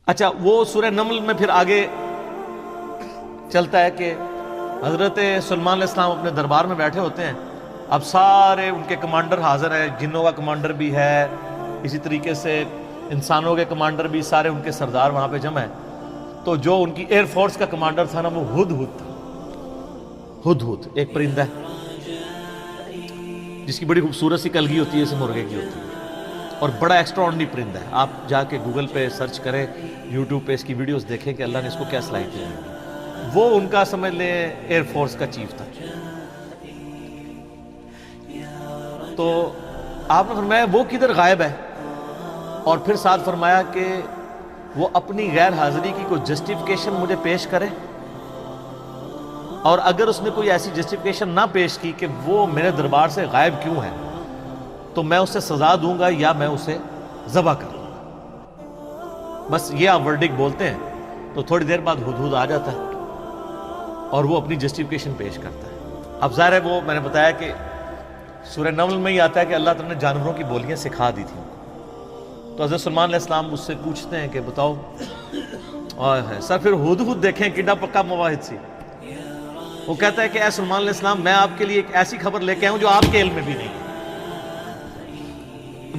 اچھا، وہ سورہ نمل میں پھر آگے چلتا ہے کہ حضرت سلیمان علیہ السلام اپنے دربار میں بیٹھے ہوتے ہیں. اب سارے ان کے کمانڈر حاضر ہیں، جنوں کا کمانڈر بھی ہے، اسی طریقے سے انسانوں کے کمانڈر بھی، سارے ان کے سردار وہاں پہ جمع ہیں. تو جو ان کی ایئر فورس کا کمانڈر تھا نا، وہ ہدہد تھا. ہدہد ایک پرندہ ہے جس کی بڑی خوبصورت سی کلگی ہوتی ہے، جیسے مرغے کی ہوتی ہے، اور بڑا ایکسٹرا آرڈنری پرندہ ہے. آپ جا کے گوگل پہ سرچ کریں، یوٹیوب پہ اس کی ویڈیوز دیکھیں کہ اللہ نے اس کو کیا صلاحیت دی. وہ ان کا سمجھ لیں ایئر فورس کا چیف تھا. تو آپ نے فرمایا وہ کدھر غائب ہے، اور پھر ساتھ فرمایا کہ وہ اپنی غیر حاضری کی کوئی جسٹیفیکیشن مجھے پیش کرے، اور اگر اس نے کوئی ایسی جسٹیفیکیشن نہ پیش کی کہ وہ میرے دربار سے غائب کیوں ہے، تو میں اسے سزا دوں گا یا میں اسے ذبح کر دوں گا. بس یہ آپ ورڈک بولتے ہیں تو تھوڑی دیر بعد ہدہد آ جاتا ہے اور وہ اپنی جسٹیفیکیشن پیش کرتا ہے. اب ظاہر ہے وہ میں نے بتایا کہ سورہ نمل میں ہی آتا ہے کہ اللہ تعالیٰ نے جانوروں کی بولیاں سکھا دی تھیں. تو حضرت سلیمان علیہ السلام اس سے پوچھتے ہیں کہ بتاؤ. سر پھر ہدہد دیکھیں کڈا پکا مواحد سی. وہ کہتا ہے کہ اے سلیمان علیہ السلام، میں آپ کے لیے ایک ایسی خبر لے کے آیا ہوں جو آپ کے علم میں بھی نہیں.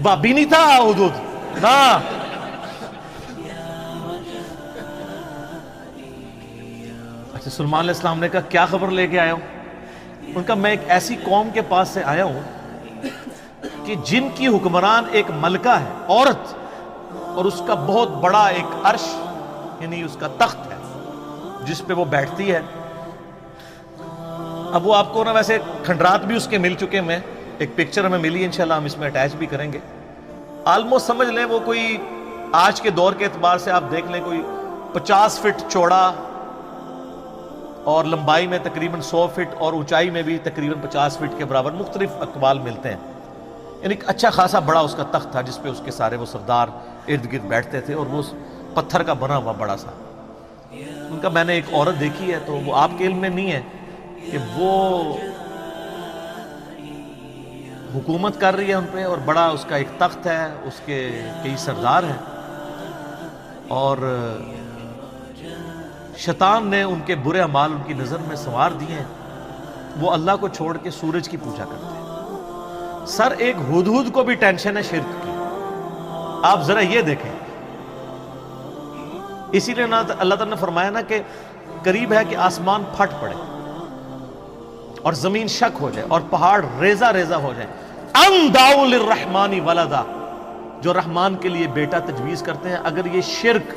بابی نہیں تھا ہدہد نا. اچھا، سلیمان علیہ السلام نے کہا کیا خبر لے کے آیا ہوں؟ ان کا میں ایک ایسی قوم کے پاس سے آیا ہوں کہ جن کی حکمران ایک ملکہ ہے، عورت، اور اس کا بہت بڑا ایک عرش یعنی اس کا تخت ہے جس پہ وہ بیٹھتی ہے. اب وہ آپ کو نا ویسے کھنڈرات بھی اس کے مل چکے ہیں، ایک پکچر ہمیں ملی، انشاءاللہ ہم اس میں اٹیچ بھی کریں گے. آلموسٹ سمجھ لیں وہ کوئی آج کے دور کے اعتبار سے آپ دیکھ لیں کوئی 50 فٹ چوڑا اور لمبائی میں تقریباً 100 فٹ اور اونچائی میں بھی تقریباً 50 فٹ کے برابر، مختلف اقوال ملتے ہیں. یعنی ایک اچھا خاصا بڑا اس کا تخت تھا جس پہ اس کے سارے وہ سردار ارد گرد بیٹھتے تھے، اور وہ پتھر کا بنا ہوا بڑا سا. ان کا میں نے ایک عورت دیکھی ہے، تو وہ آپ کے علم میں نہیں ہے کہ وہ حکومت کر رہی ہے ان پہ، اور بڑا اس کا ایک تخت ہے، اس کے کئی سردار ہیں، اور شیطان نے ان کے برے اعمال ان کی نظر میں سنوار دیے ہیں. وہ اللہ کو چھوڑ کے سورج کی پوجا کرتے ہیں. سر ایک ہدہد کو بھی ٹینشن ہے شرک کی. آپ ذرا یہ دیکھیں. اسی لیے اللہ تعالیٰ نے فرمایا نا کہ قریب ہے کہ آسمان پھٹ پڑے اور زمین شک ہو جائے اور پہاڑ ریزہ ریزہ ہو جائے. ان دعوا للرحمن ولدا، جو رحمان کے لیے بیٹا تجویز کرتے ہیں، اگر یہ شرک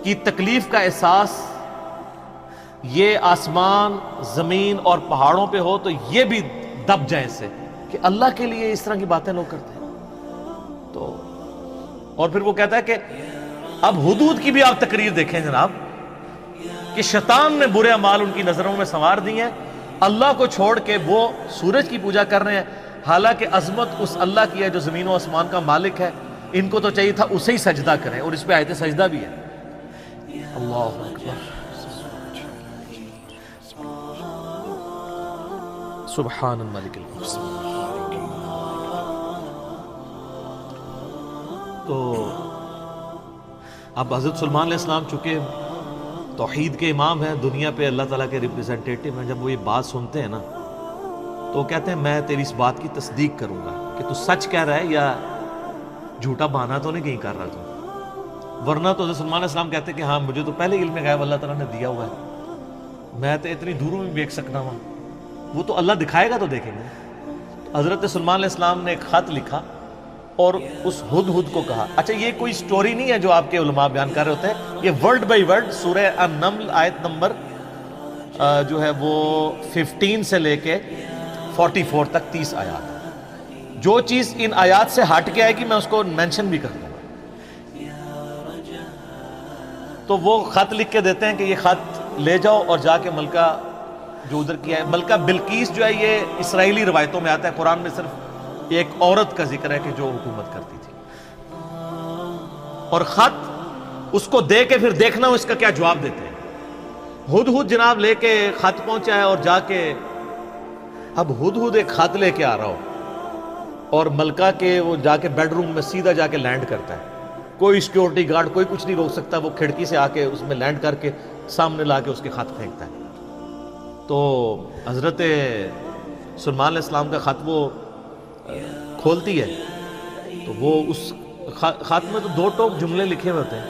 کی تکلیف کا احساس یہ آسمان، زمین اور پہاڑوں پہ ہو تو یہ بھی دب جائیں سے کہ اللہ کے لیے اس طرح کی باتیں لوگ کرتے ہیں. تو اور پھر وہ کہتا ہے کہ اب ہدہد کی بھی آپ تقریر دیکھیں جناب، کہ شیطان نے برے اعمال ان کی نظروں میں سنوار دی ہیں، اللہ کو چھوڑ کے وہ سورج کی پوجا کر رہے ہیں، حالانکہ عظمت اس اللہ کی ہے جو زمین و آسمان کا مالک ہے. ان کو تو چاہیے تھا اسے ہی سجدہ کریں، اور اس پہ آیت سجدہ بھی ہے. اللہ اکبر، سبحان الملک المقسم. تو اب حضرت سلیمان علیہ السلام چونکہ توحید کے امام ہیں، دنیا پہ اللہ تعالیٰ کے ریپریزنٹیٹیو ہیں، جب وہ یہ بات سنتے ہیں نا تو کہتے ہیں میں تیری اس بات کی تصدیق کروں گا کہ تو سچ کہہ رہا ہے یا جھوٹا بہانا تو نہیں کہیں کر رہا تو. ورنہ تو حضرت سلیمان علیہ السلام کہتے ہیں کہ ہاں مجھے تو پہلے علم غیب اللہ تعالیٰ نے دیا ہوا ہے، میں تو اتنی دوروں میں دیکھ سکنا ہوں. وہ تو اللہ دکھائے گا تو دیکھیں گے. حضرت سلیمان علیہ السلام نے ایک خط لکھا اور اس ہدہد کو کہا. اچھا، یہ کوئی سٹوری نہیں ہے جو آپ کے علماء بیان کر رہے ہوتے ہیں، یہ ورڈ بائی ورڈ سورہ النمل آیت نمبر جو ہے وہ 15 سے لے کے 44 تک 30 آیات. جو چیز ان آیات سے ہٹ کے آئے گی میں اس کو مینشن بھی کر دوں گا. تو وہ خط لکھ کے دیتے ہیں کہ یہ خط لے جاؤ اور جا کے ملکہ جو ادھر کیا ہے، ملکہ بلقیس جو ہے یہ اسرائیلی روایتوں میں آتا ہے، قرآن میں صرف ایک عورت کا ذکر ہے کہ جو حکومت کرتی تھی. اور خط اس کو دے کے پھر دیکھنا اس کا کیا جواب دیتے ہیں. ہدہد جناب لے کے خط پہنچا ہے اور جا کے اب ہدہد ایک خط لے کے آ رہا ہو اور ملکہ کے وہ جا کے بیڈ روم میں سیدھا جا کے لینڈ کرتا ہے کوئی سیکورٹی گارڈ کوئی کچھ نہیں روک سکتا، وہ کھڑکی سے آ کے اس میں لینڈ کر کے سامنے لا کے اس کے خط پھینکتا ہے۔ تو حضرت سلیمان علیہ السلام کا خط وہ کھولتی ہے تو وہ اس خط میں تو 2 ٹوک جملے لکھے ہوتے ہیں،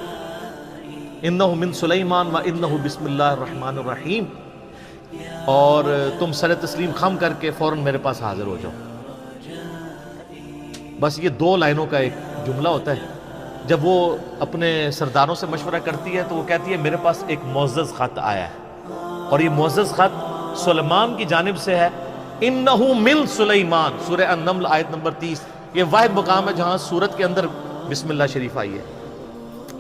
انہ من سلیمان و انہ بسم اللہ الرحمن الرحیم، اور تم سر تسلیم خم کر کے فوراً میرے پاس حاضر ہو جاؤ۔ بس یہ 2 لائنوں کا ایک جملہ ہوتا ہے۔ جب وہ اپنے سرداروں سے مشورہ کرتی ہے تو وہ کہتی ہے میرے پاس ایک معزز خط آیا ہے، اور یہ معزز خط سلیمان کی جانب سے ہے۔ انہ من سلیمان، سورہ النمل آیت نمبر 30، یہ واحد مقام ہے جہاں سورت کے اندر بسم اللہ شریف آئی ہے۔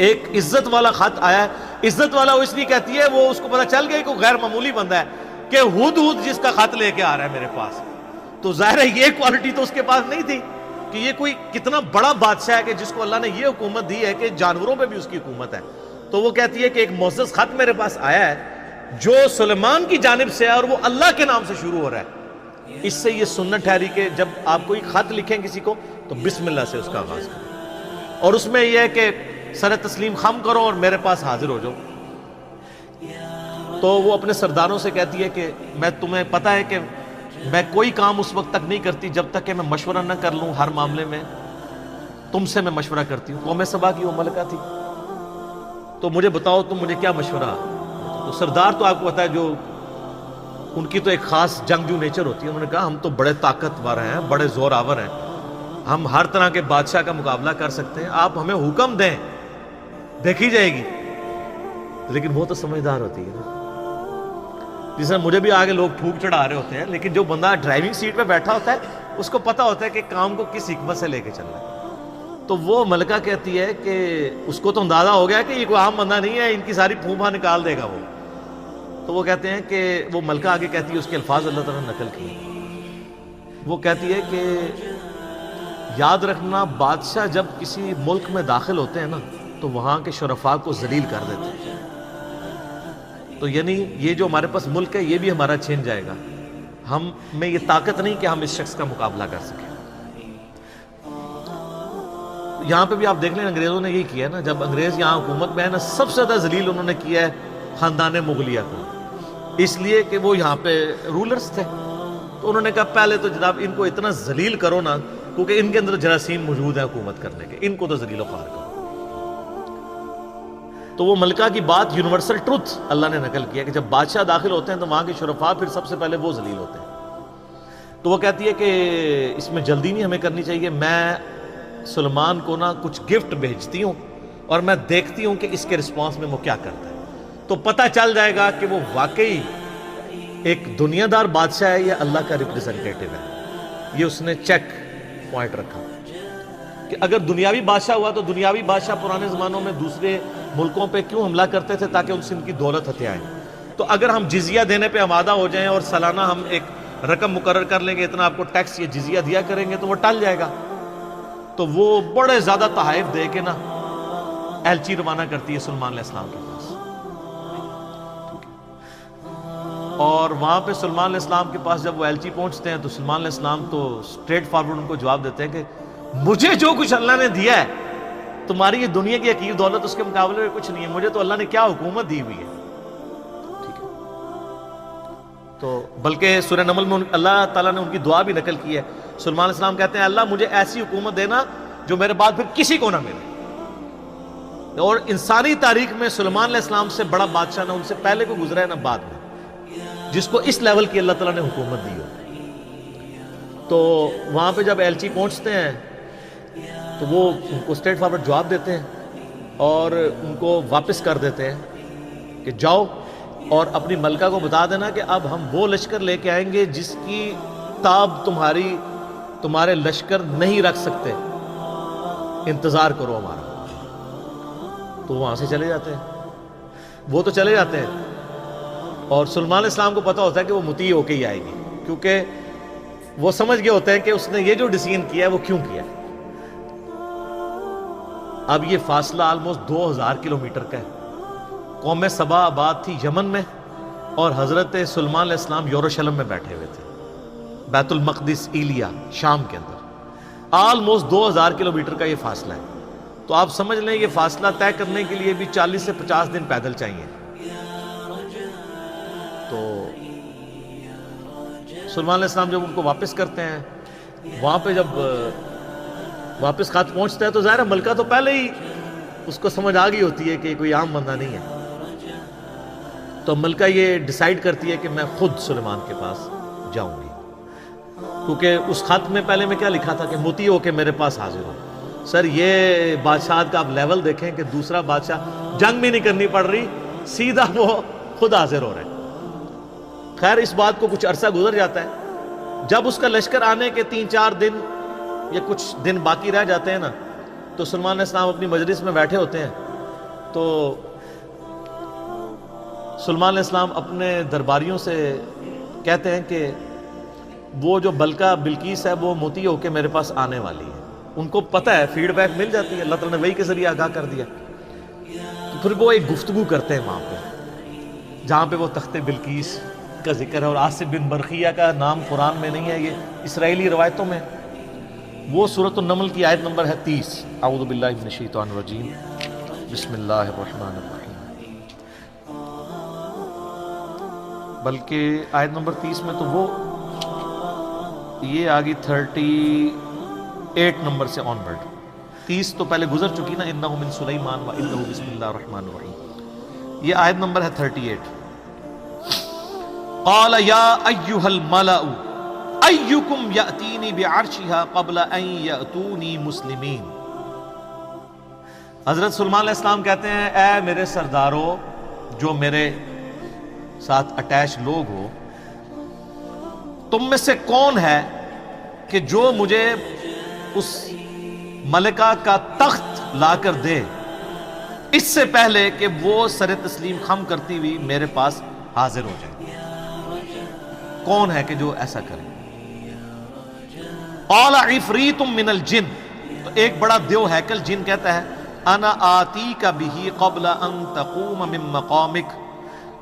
ایک عزت والا خط آیا ہے۔ عزت والا وہ اس لیے کہتی ہے، وہ اس کو پتہ چل گیا کہ غیر معمولی بندہ ہے کہ ہد جس کا خط لے کے آ رہا ہے میرے پاس، تو ظاہر ہے یہ کوالٹی تو اس کے پاس نہیں تھی کہ یہ کوئی کتنا بڑا بادشاہ ہے کہ جس کو اللہ نے یہ حکومت دی ہے کہ جانوروں پہ بھی اس کی حکومت ہے۔ تو وہ کہتی ہے کہ ایک معزز خط میرے پاس آیا ہے جو سلیمان کی جانب سے ہے، اور وہ اللہ کے نام سے شروع ہو رہا ہے۔ اس سے یہ سنت ٹھہری کہ جب آپ کوئی خط لکھیں کسی کو تو بسم اللہ سے اس کا آغاز کریں، اور اس میں یہ ہے کہ سر تسلیم خم کرو اور میرے پاس حاضر ہو جاؤ۔ تو وہ اپنے سرداروں سے کہتی ہے کہ میں تمہیں پتہ ہے کہ میں کوئی کام اس وقت تک نہیں کرتی جب تک کہ میں مشورہ نہ کر لوں، ہر معاملے میں تم سے میں مشورہ کرتی ہوں۔ قوم سبا کی وہ ملکہ تھی، تو مجھے بتاؤ تم مجھے کیا مشورہ۔ تو سردار تو آپ کو پتہ ہے جو ان کی تو ایک خاص جنگجو نیچر ہوتی ہے، انہوں نے کہا ہم تو بڑے طاقتور ہیں، بڑے زور آور ہیں، ہم ہر طرح کے بادشاہ کا مقابلہ کر سکتے ہیں، آپ ہمیں حکم دیں، دیکھی جائے گی۔ لیکن وہ تو سمجھدار ہوتی ہے نا، جس میں مجھے بھی آگے لوگ پھونک چڑھا رہے ہوتے ہیں، لیکن جو بندہ ڈرائیونگ سیٹ پہ بیٹھا ہوتا ہے اس کو پتہ ہوتا ہے کہ کام کو کس حکمت سے لے کے چلنا ہے۔ تو وہ ملکہ کہتی ہے کہ اس کو تو اندازہ ہو گیا کہ یہ کوئی عام بندہ نہیں ہے، ان کی ساری پھوپھا نکال دے گا وہ۔ تو وہ کہتے ہیں کہ وہ ملکہ آگے کہتی ہے، اس کے الفاظ اللہ تعالیٰ نے نقل کیے، وہ کہتی ہے کہ یاد رکھنا بادشاہ جب کسی ملک میں داخل ہوتے ہیں نا تو وہاں کے شرفاء کو ذلیل کر دیتے ہیں، تو یعنی یہ جو ہمارے پاس ملک ہے یہ بھی ہمارا چھین جائے گا، ہم میں یہ طاقت نہیں کہ ہم اس شخص کا مقابلہ کر سکیں۔ یہاں پہ بھی آپ دیکھ لیں انگریزوں نے یہی کیا ہے نا، جب انگریز یہاں حکومت میں ہے نا، سب سے زیادہ ذلیل انہوں نے کیا ہے خاندان مغلیہ کو، اس لیے کہ وہ یہاں پہ رولرز تھے، تو انہوں نے کہا پہلے تو جناب ان کو اتنا ذلیل کرو نا، کیونکہ ان کے اندر جراثیم موجود ہیں حکومت کرنے کے، ان کو تو ذلیل و خوار کرو۔ تو وہ ملکہ کی بات یونیورسل ٹروتھ اللہ نے نقل کیا کہ جب بادشاہ داخل ہوتے ہیں تو وہاں کے شرفاء پھر سب سے پہلے وہ ذلیل ہوتے ہیں۔ تو وہ کہتی ہے کہ اس میں جلدی نہیں ہمیں کرنی چاہیے، میں سلیمان کو نا کچھ گفٹ بھیجتی ہوں اور میں دیکھتی ہوں کہ اس کے رسپانس میں وہ کیا کرتا ہے، تو پتہ چل جائے گا کہ وہ واقعی ایک دنیا دار بادشاہ ہے یا اللہ کا ریپریزنٹیٹیو ہے۔ یہ اس نے چیک پوائنٹ رکھا کہ اگر دنیاوی بادشاہ ہوا تو دنیاوی بادشاہ پرانے زمانوں میں دوسرے ملکوں پہ کیوں حملہ کرتے تھے؟ تاکہ ان سے ان کی دولت ہتھیائیں۔ تو اگر ہم جزیہ دینے پہ آمادہ ہو جائیں اور سالانہ ہم ایک رقم مقرر کر لیں گے اتنا آپ کو ٹیکس یا جزیہ دیا کریں گے تو وہ ٹل جائے گا، تو وہ بڑے زیادہ تحائف دے کے نا ایلچی روانہ کرتی ہے سلیمان علیہ السلام کے پاس، اور وہاں پہ سلیمان علیہ السلام کے پاس جب وہ ایلچی پہنچتے ہیں تو سلیمان علیہ السلام تو اسٹریٹ فارورڈ ان کو جواب دیتے ہیں کہ مجھے جو کچھ اللہ نے دیا ہے تمہاری یہ دنیا کی حقیر دولت اس کے مقابلے میں کچھ نہیں ہے، مجھے تو اللہ نے کیا حکومت دی ہوئی ہے۔ ٹھیک ہے، تو بلکہ سورہ نمل میں اللہ تعالیٰ نے ان کی دعا بھی نقل کی ہے۔ سلیمان علیہ السلام کہتے ہیں اللہ مجھے ایسی حکومت دینا جو میرے بعد پھر کسی کو نہ ملے، اور انسانی تاریخ میں سلیمان علیہ السلام سے بڑا بادشاہ نہ ان سے پہلے کو گزرا ہے نہ بعد میں جس کو اس لیول کی اللہ تعالیٰ نے حکومت دی ہو۔ تو وہاں پہ جب ایلچی پہنچتے ہیں تو وہ ان کو اسٹریٹ فارورڈ جواب دیتے ہیں اور ان کو واپس کر دیتے ہیں کہ جاؤ اور اپنی ملکہ کو بتا دینا کہ اب ہم وہ لشکر لے کے آئیں گے جس کی تاب تمہارے لشکر نہیں رکھ سکتے، انتظار کرو ہمارا۔ تو وہاں سے چلے جاتے ہیں، وہ تو چلے جاتے ہیں، اور سلیمان علیہ السلام کو پتہ ہوتا ہے کہ وہ مطیع ہو کے ہی آئے گی، کیونکہ وہ سمجھ گئے ہوتے ہیں کہ اس نے یہ جو ڈیسیژن کیا ہے وہ کیوں کیا ہے۔ اب یہ فاصلہ آلموسٹ 2000 کلومیٹر کا ہے۔ قوم سبا آباد تھی یمن میں، اور حضرت سلیمان علیہ السلام یروشلم میں بیٹھے ہوئے تھے، بیت المقدس ایلیا شام کے اندر۔ آلموسٹ 2000 کلومیٹر کا یہ فاصلہ ہے۔ تو آپ سمجھ لیں یہ فاصلہ طے کرنے کے لیے بھی 40 سے 50 دن پیدل چاہیے. تو سلیمان علیہ السلام جب ان کو واپس کرتے ہیں، وہاں پہ جب واپس خط پہنچتا ہے تو ظاہر ہے ملکہ تو پہلے ہی اس کو سمجھ آ گئی ہوتی ہے کہ کوئی عام بندہ نہیں ہے. تو ملکہ یہ ڈیسائیڈ کرتی ہے کہ میں خود سلیمان کے پاس جاؤں گی، کیونکہ اس خط میں پہلے میں کیا لکھا تھا کہ موتی ہو کے میرے پاس حاضر ہو. سر یہ بادشاہت کا آپ لیول دیکھیں کہ دوسرا بادشاہ جنگ بھی نہیں کرنی پڑ رہی، سیدھا وہ خود حاضر ہو رہے ہیں. خیر اس بات کو کچھ عرصہ گزر جاتا ہے. جب اس کا لشکر آنے کے 3-4 دن یا کچھ دن باقی رہ جاتے ہیں نا، تو سلیمان علیہ السلام اپنی مجلس میں بیٹھے ہوتے ہیں. تو سلیمان علیہ السلام اپنے درباریوں سے کہتے ہیں کہ وہ جو بلقیس ہے وہ موتی ہو کے میرے پاس آنے والی ہے. ان کو پتہ ہے، فیڈ بیک مل جاتی ہے، اللہ تعالیٰ نے وحی کے ذریعے آگاہ کر دیا. تو پھر وہ ایک گفتگو کرتے ہیں وہاں پہ، جہاں پہ وہ تخت بلقیس کا ذکر ہے. اور آصف بن برقیہ کا نام قرآن میں نہیں ہے، یہ اسرائیلی روایتوں میں. وہ سورۃ النمل کی آیت نمبر ہے 30. اعوذ باللہ من الشیطان الرجیم، بسم اللہ الرحمن الرحیم. بلکہ آیت نمبر 30 میں تو وہ یہ آگی 38 نمبر سے آن ورڈ. 30 تو پہلے گزر چکی نا، انہ من سلیمان و انہ بسم اللہ الرحمن الرحیم. یہ آیت نمبر ہے 38. قال یا ایھا الملأ ایکم یأتینی بعرشها قبل ان یأتونی مسلمین. حضرت سلیمان علیہ السلام کہتے ہیں اے میرے سردارو، جو میرے ساتھ اٹیچ لوگ ہو، تم میں سے کون ہے کہ جو مجھے اس ملکہ کا تخت لا کر دے اس سے پہلے کہ وہ سر تسلیم خم کرتی ہوئی میرے پاس حاضر ہو جائے؟ کون ہے کہ جو ایسا کرے؟ قال عفریت من الجن. تو ایک بڑا دیو ہیکل جن کہتا ہے انا آتیک بہ قبل ان تقوم من مقامک،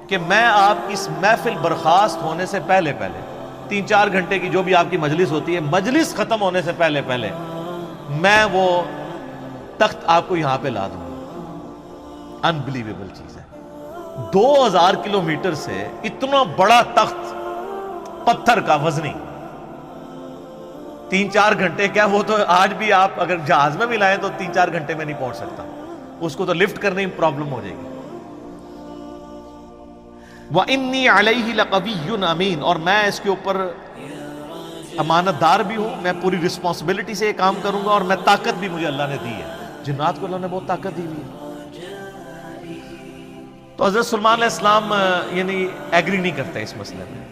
کہ میں آپ کی اس محفل برخاست ہونے سے پہلے 3-4 گھنٹے کی جو بھی آپ کی مجلس ہوتی ہے، مجلس ختم ہونے سے پہلے میں وہ تخت آپ کو یہاں پہ لا دوں گا. انبلیویبل چیز ہے. 2000 کلومیٹر سے اتنا بڑا تخت پتھر کا وزنی 3-4 گھنٹے کیا، وہ تو آج بھی آپ اگر جہاز میں بھی لائیں تو 3-4 گھنٹے میں نہیں پہنچ سکتا. اس کو تو لفٹ کرنے میں پرابلم ہو جائے گی. وَإِنِّي عَلَيْهِ لَقَوِيٌّ أَمِينٌ، اور میں اس کے اوپر امانت دار بھی ہوں، میں پوری رسپانسبلٹی سے یہ کام کروں گا، اور میں طاقت بھی مجھے اللہ نے دی ہے. جنات کو اللہ نے بہت طاقت دی ہوئی ہے. تو حضرت سلیمان علیہ السلام یعنی ایگری نہیں کرتے اس مسئلے میں.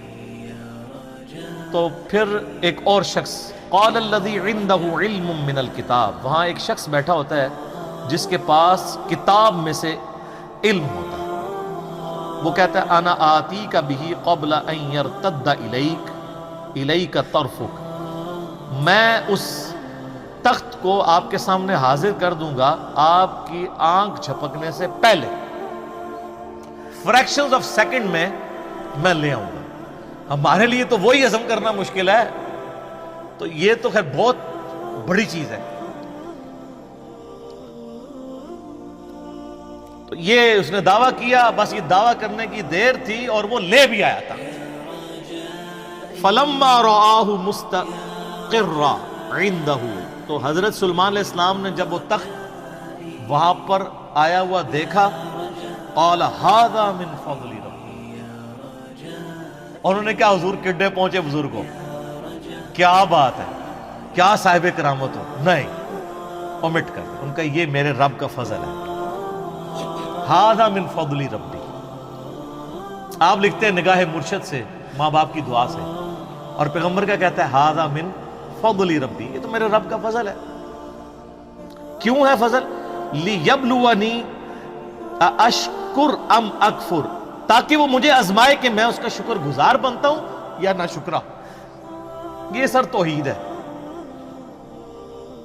تو پھر ایک اور شخص، قال الذی عنده علم من الکتاب، وہاں ایک شخص بیٹھا ہوتا ہے جس کے پاس کتاب میں سے علم ہوتا ہے. وہ کہتا ہے انا آتیک بہ قبل ان یرتد الیک طرفک، میں اس تخت کو آپ کے سامنے حاضر کر دوں گا آپ کی آنکھ جھپکنے سے پہلے. فریکشنز آف سیکنڈ میں لے آؤں گا. ہمارے لیے تو وہی ہضم کرنا مشکل ہے، تو یہ تو خیر بہت بڑی چیز ہے. تو یہ اس نے دعویٰ کیا، بس یہ دعویٰ کرنے کی دیر تھی اور وہ لے بھی آیا تھا. فَلَمَّا رَآهُ مُسْتَقِرًّا عِندَهُ، تو حضرت سلیمان علیہ السلام نے جب وہ تخت وہاں پر آیا ہوا دیکھا، قَالَ هَذَا مِن فَضْلِ رَبِّي. اور انہوں نے کیا حضور کڈے پہنچے بزرگ کو، کیا بات ہے، کیا صاحب کرامت ہو. نہیں، اومٹ کر، ان کا یہ میرے رب کا فضل ہے. ہذا من فضل ربی. آپ لکھتے ہیں نگاہ مرشد سے، ماں باپ کی دعا سے، اور پیغمبر کا کہتا ہے ہذا من فضل ربی، یہ تو میرے رب کا فضل ہے. کیوں ہے فضل؟ لیبلونی اشکر ام اکفر، تاکہ وہ مجھے آزمائے کہ میں اس کا شکر گزار بنتا ہوں یا نہ شکرا. یہ سر توحید ہے.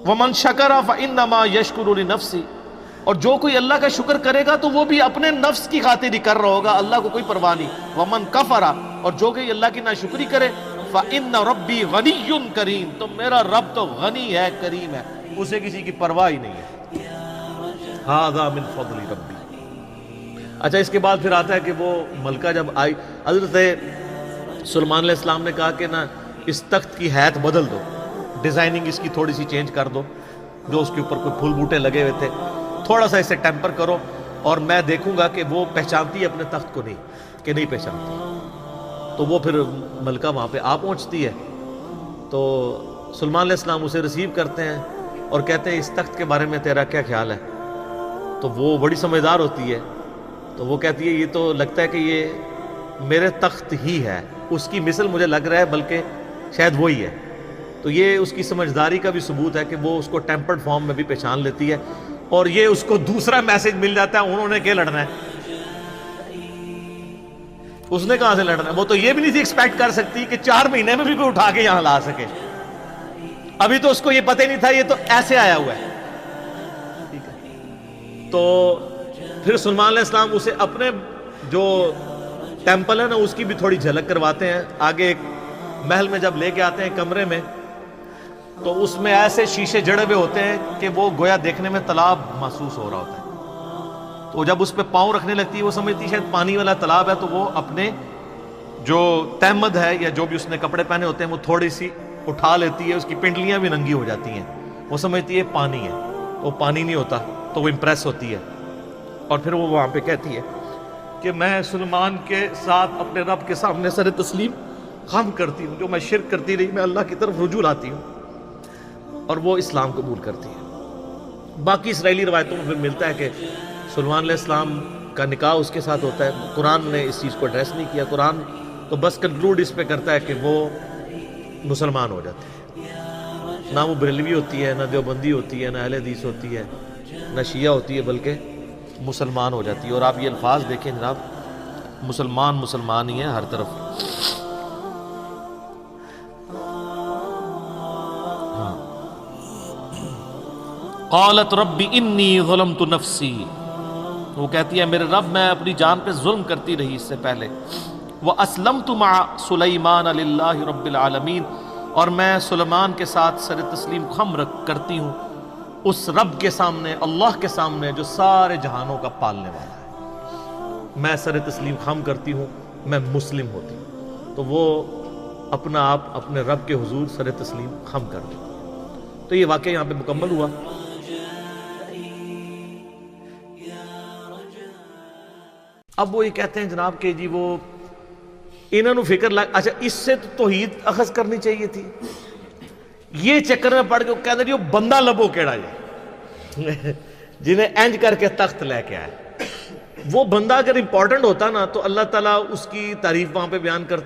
ومن شکر فانما یشکر لنفسہ، اور جو کوئی اللہ کا شکر کرے گا تو وہ بھی اپنے نفس کی خاطر ہی کر رہا ہوگا، اللہ کو کوئی پرواہ نہیں. ومن کفر، اور جو کوئی اللہ کی ناشکری کرے، فإن ربی غنی کریم، تو میرا رب تو غنی ہے، کریم ہے، اسے کسی کی پرواہ ہی نہیں ہے. ھذا من فضل ربی۔ اچھا اس کے بعد پھر آتا ہے کہ وہ ملکہ جب آئی، حضرت سلیمان علیہ السلام نے کہا کہ نا اس تخت کی حیت بدل دو، ڈیزائننگ اس کی تھوڑی سی چینج کر دو، جو اس کے اوپر کوئی پھول بوٹے لگے ہوئے تھے تھوڑا سا اسے ٹیمپر کرو، اور میں دیکھوں گا کہ وہ پہچانتی ہے اپنے تخت کو نہیں کہ نہیں پہچانتی۔ تو وہ پھر ملکہ وہاں پہ آ پہنچتی ہے، تو سلیمان علیہ السلام اسے ریسیو کرتے ہیں اور کہتے ہیں اس تخت کے بارے میں تیرا کیا خیال ہے؟ تو وہ بڑی سمجھدار ہوتی ہے، تو وہ کہتی ہے یہ تو لگتا ہے کہ یہ میرے تخت ہی ہے، اس کی مثل مجھے لگ رہا ہے بلکہ شاید وہی ہے۔ تو یہ اس کی سمجھداری کا بھی ثبوت ہے کہ وہ اس کو ٹیمپرڈ فارم میں بھی پہچان لیتی ہے، اور یہ اس کو دوسرا میسج مل جاتا ہے انہوں نے کیا لڑنا ہے، اس نے کہاں سے لڑنا ہے۔ وہ تو یہ بھی نہیں تھی ایکسپیکٹ کر سکتی کہ 4 مہینے میں بھی کوئی اٹھا کے یہاں لا سکے، ابھی تو اس کو یہ پتہ ہی نہیں تھا، یہ تو ایسے آیا ہوا ہے۔ تو پھر سلیمان علیہ السلام اسے اپنے جو ٹیمپل ہے نا اس کی بھی تھوڑی جھلک کرواتے ہیں۔ آگے ایک محل میں جب لے کے آتے ہیں کمرے میں، تو اس میں ایسے شیشے جڑے ہوئے ہوتے ہیں کہ وہ گویا دیکھنے میں تالاب محسوس ہو رہا ہوتا ہے۔ تو جب اس پہ پاؤں رکھنے لگتی ہے وہ سمجھتی ہے شاید پانی والا تالاب ہے، تو وہ اپنے جو تہمد ہے یا جو بھی اس نے کپڑے پہنے ہوتے ہیں وہ تھوڑی سی اٹھا لیتی ہے، اس کی پنڈلیاں بھی ننگی ہو جاتی ہیں، وہ سمجھتی ہے پانی ہے، وہ پانی نہیں ہوتا، تو وہ امپریس ہوتی ہے۔ اور پھر وہ وہاں پہ کہتی ہے کہ میں سلیمان کے ساتھ اپنے رب کے سامنے سر تسلیم خم کرتی ہوں، جو میں شرک کرتی رہی میں اللہ کی طرف رجوع لاتی ہوں، اور وہ اسلام قبول کرتی ہے۔ باقی اسرائیلی روایتوں میں پھر ملتا ہے کہ سلیمان علیہ السلام کا نکاح اس کے ساتھ ہوتا ہے۔ قرآن نے اس چیز کو ایڈریس نہیں کیا، قرآن تو بس کنکلوڈ اس پہ کرتا ہے کہ وہ مسلمان ہو جاتے ہیں، نہ وہ بریلوی ہوتی ہے، نہ دیوبندی ہوتی ہے، نہ اہل حدیث ہوتی ہے، نہ شیعہ ہوتی ہے، بلکہ مسلمان ہو جاتی ہے۔ اور آپ یہ الفاظ دیکھیں جناب، مسلمان مسلمان ہی ہیں ہر طرف۔ قالت رب انی ظلمت نفسی، وہ کہتی ہے میرے رب میں اپنی جان پہ ظلم کرتی رہی اس سے پہلے، واسلمت مع سلیمان للہ رب العالمین، اور میں سلیمان کے ساتھ سر تسلیم خم کرتی ہوں اس رب کے سامنے، اللہ کے سامنے جو سارے جہانوں کا پالنے والا ہے۔ میں سر تسلیم خم کرتی ہوں، میں مسلم ہوتی ہوں۔ تو وہ اپنا آپ اپنے رب کے حضور سر تسلیم خم کر دی۔ تو یہ واقعہ یہاں پہ مکمل ہوا۔ اب وہ یہ کہتے ہیں جناب کہ جی وہ انہوں نے فکر لگ، اچھا اس سے تو توحید اخذ کرنی چاہیے تھی، یہ چکر میں پڑ کے وہ کہتے ہیں وہ بندہ لبو کیڑا جی جنہیں اینج کر کے تخت لے کے آئے۔ وہ بندہ اگر امپورٹنٹ ہوتا نا تو اللہ تعالیٰ اس کی تعریف وہاں پہ بیان کرتا۔